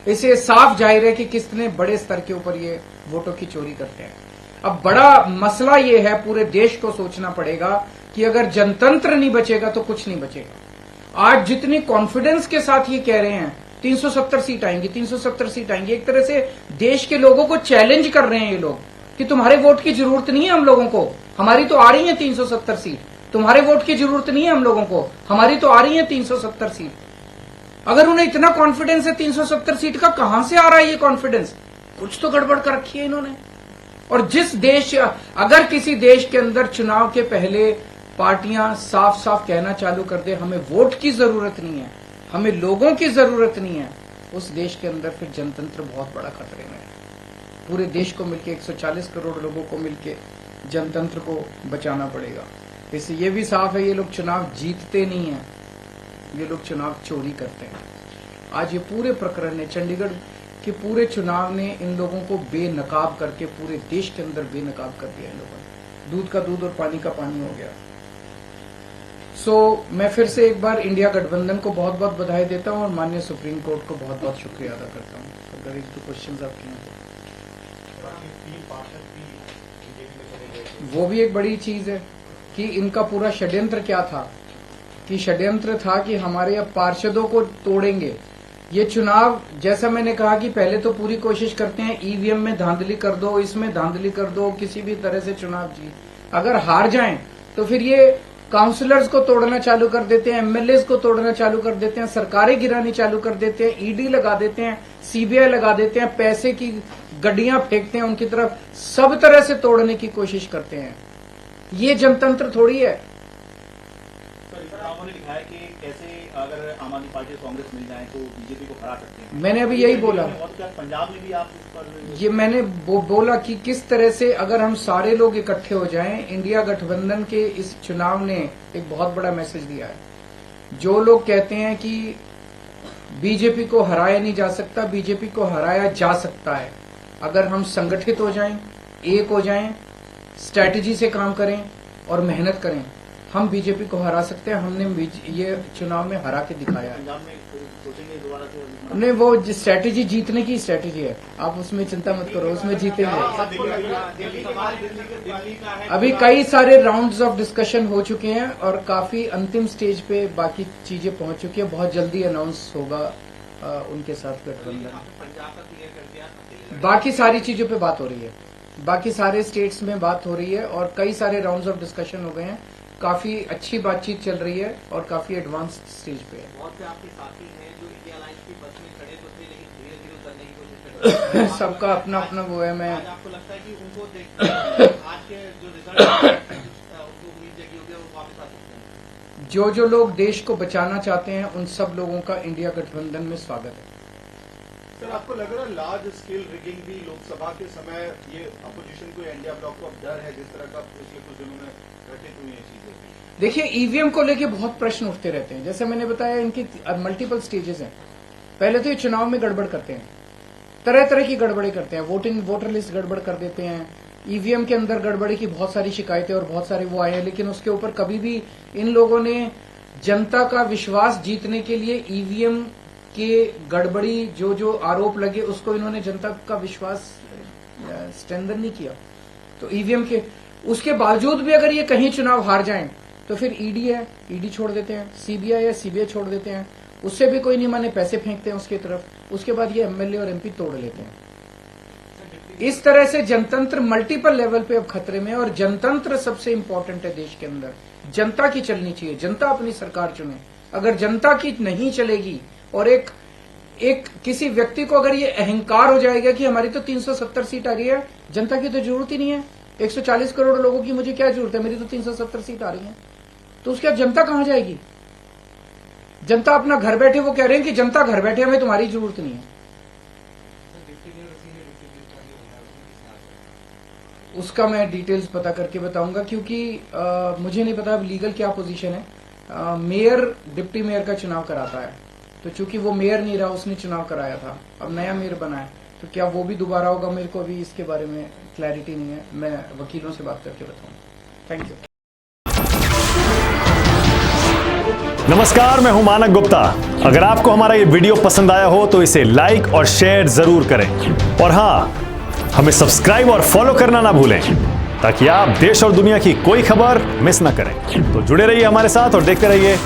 इससे साफ जाहिर है कि कितने बड़े स्तर के ऊपर ये वोटों की चोरी करते हैं। अब बड़ा मसला ये है, पूरे देश को सोचना पड़ेगा कि अगर जनतंत्र नहीं बचेगा तो कुछ नहीं बचेगा। आज जितनी कॉन्फिडेंस के साथ ये कह रहे हैं 370 सीट आएंगी, 370 सीट आएंगी, एक तरह से देश के लोगों को चैलेंज कर रहे हैं ये लोग कि तुम्हारे वोट की जरूरत नहीं है हम लोगों को, हमारी तो आ रही है 370 सीट। तुम्हारे वोट की जरूरत नहीं है हम लोगों को, हमारी तो आ रही है 370 सीट। अगर उन्हें इतना कॉन्फिडेंस है 370 सीट का, कहां से आ रहा है ये कॉन्फिडेंस? कुछ तो गड़बड़ कर रखी है इन्होंने। और जिस देश, अगर किसी देश के अंदर चुनाव के पहले पार्टियां साफ साफ कहना चालू कर दे हमें वोट की जरूरत नहीं है, हमें लोगों की जरूरत नहीं है, उस देश के अंदर फिर जनतंत्र बहुत बड़ा खतरे में है। पूरे देश को मिलकर 140 करोड़ लोगों को मिलकर जनतंत्र को बचाना पड़ेगा। इससे ये भी साफ है ये लोग चुनाव जीतते नहीं है, ये लोग चुनाव चोरी करते हैं। आज ये पूरे प्रकरण ने, चंडीगढ़ के पूरे चुनाव ने इन लोगों को बेनकाब करके पूरे देश के अंदर बेनकाब कर दिया। इन लोगों ने दूध का दूध और पानी का पानी हो गया। मैं फिर से एक बार इंडिया गठबंधन को बहुत बहुत बधाई देता हूं और माननीय सुप्रीम कोर्ट को बहुत बहुत शुक्रिया अदा करता हूं। अगर एक दो क्वेश्चन आपके हैं तो वो भी एक बड़ी चीज है कि इनका पूरा षड्यंत्र क्या था, कि षड्यंत्र था कि हमारे अब पार्षदों को तोड़ेंगे। ये चुनाव, जैसा मैंने कहा कि पहले तो पूरी कोशिश करते हैं ईवीएम में धांधली कर दो, इसमें धांधली कर दो, किसी भी तरह से चुनाव जीत। अगर हार जाएं तो फिर ये काउंसलर्स को तोड़ना चालू कर देते हैं, एमएलए को तोड़ना चालू कर देते हैं, सरकारें गिरानी चालू कर देते हैं, ईडी लगा देते हैं, सीबीआई लगा देते हैं, पैसे की गड्डियां फेंकते हैं उनकी तरफ, सब तरह से तोड़ने की कोशिश करते हैं। ये जनतंत्र थोड़ी है। ने लिखा है कि कैसे अगर आम आदमी पार्टी और कांग्रेस मिल जाए तो बीजेपी को हरा सकते हैं। मैंने अभी यही बोला, पंजाब में भी आप इस पर ये मैंने बोला कि किस तरह से अगर हम सारे लोग इकट्ठे हो जाएं, इंडिया गठबंधन के इस चुनाव ने एक बहुत बड़ा मैसेज दिया है। जो लोग कहते हैं कि बीजेपी को हराया नहीं जा सकता, बीजेपी को हराया जा सकता है अगर हम संगठित हो जाएं, एक हो जाएं, स्ट्रैटेजी से काम करें और मेहनत करें, हम बीजेपी को हरा सकते हैं। हमने ये चुनाव में हरा के दिखाया है। नहीं, वो स्ट्रैटेजी जीतने की स्ट्रैटेजी है, आप उसमें चिंता मत करो, उसमें जीतेंगे। अभी कई सारे राउंड्स ऑफ डिस्कशन हो चुके हैं और काफी अंतिम स्टेज पे बाकी चीजें पहुंच चुकी है। बहुत जल्दी अनाउंस होगा उनके साथ गठबंधन। बाकी सारी चीजों पे बात हो रही है, बाकी सारे स्टेट्स में बात हो रही है और कई सारे राउंड्स ऑफ डिस्कशन हो गए हैं। काफी अच्छी बातचीत चल रही है और काफी एडवांस स्टेज पे है। बहुत से आपके साथी हैं जो इंडिया अलायंस की बस में खड़े तो थे लेकिन धीरे धीरे उतरने की कोशिश कर रहे हैं। सबका अपना अपना वो है। मैं आपको लगता है कि उनको देख आज के जो रिजल्ट उनको उम्मीद जगी होगी वो वापस आ सकते हैं? जो लोग देश को बचाना चाहते हैं उन सब लोगों का इंडिया गठबंधन में स्वागत है। सर, आपको लग रहा है लार्ज स्केल रिगिंग भी लोकसभा के समय ये अपोजिशन को, इंडिया ब्लॉक को अब डर है जिस तरह का पिछले कुछ दिनों में घटित हुई है चीजें? देखिए, ईवीएम को लेके बहुत प्रश्न उठते रहते हैं। जैसे मैंने बताया, इनकी मल्टीपल स्टेजेस हैं। पहले तो ये चुनाव में गड़बड़ करते हैं, तरह तरह की गड़बड़ी करते हैं, वोटर लिस्ट गड़बड़ कर देते हैं, ईवीएम के अंदर गड़बड़ी की बहुत सारी शिकायतें और बहुत सारे वो आए हैं, लेकिन उसके ऊपर कभी भी इन लोगों ने जनता का विश्वास जीतने के लिए ईवीएम के गड़बड़ी जो आरोप लगे उसको इन्होंने जनता का विश्वास स्ट्रेंथन नहीं किया। तो ईवीएम के उसके बावजूद भी अगर ये कहीं चुनाव हार जाएं तो फिर ईडी है, ईडी छोड़ देते हैं, सीबीआई है, सीबीआई छोड़ देते हैं, उससे भी कोई नहीं माने पैसे फेंकते हैं उसकी तरफ। उसके बाद ये एमएलए और एमपी तोड़ लेते हैं। इस तरह से जनतंत्र मल्टीपल लेवल पे अब खतरे में है और जनतंत्र सबसे इंपॉर्टेंट है देश के अंदर। जनता की चलनी चाहिए, जनता अपनी सरकार चुने। अगर जनता की नहीं चलेगी और एक किसी व्यक्ति को अगर ये अहंकार हो जाएगा कि हमारी तो 370 सीट आ रही है, जनता की तो जरूरत ही नहीं है, 140 करोड़ लोगों की मुझे क्या जरूरत है, मेरी तो 370 सीट आ रही है, तो उसके बाद जनता कहां जाएगी? जनता अपना घर बैठे, वो कह रहे हैं कि जनता घर बैठे, हमें तुम्हारी जरूरत नहीं है। उसका मैं डिटेल्स पता करके बताऊंगा, क्योंकि मुझे नहीं पता अब लीगल क्या पोजीशन है। मेयर डिप्टी मेयर का चुनाव कराता है, तो चूंकि वो मेयर नहीं रहा, उसने चुनाव कराया था, अब नया मेयर बना है, तो क्या वो भी दोबारा होगा, मेरे को अभी इसके बारे में क्लैरिटी नहीं है। मैं वकीलों से बात करके बताऊंगा। Thank you. नमस्कार, मैं हूं मानक गुप्ता। अगर आपको हमारा ये वीडियो पसंद आया हो तो इसे लाइक और शेयर जरूर करें और हाँ, हमें सब्सक्राइब और फॉलो करना ना भूलें ताकि आप देश और दुनिया की कोई खबर मिस ना करें। तो जुड़े रहिए हमारे साथ और देखते रहिए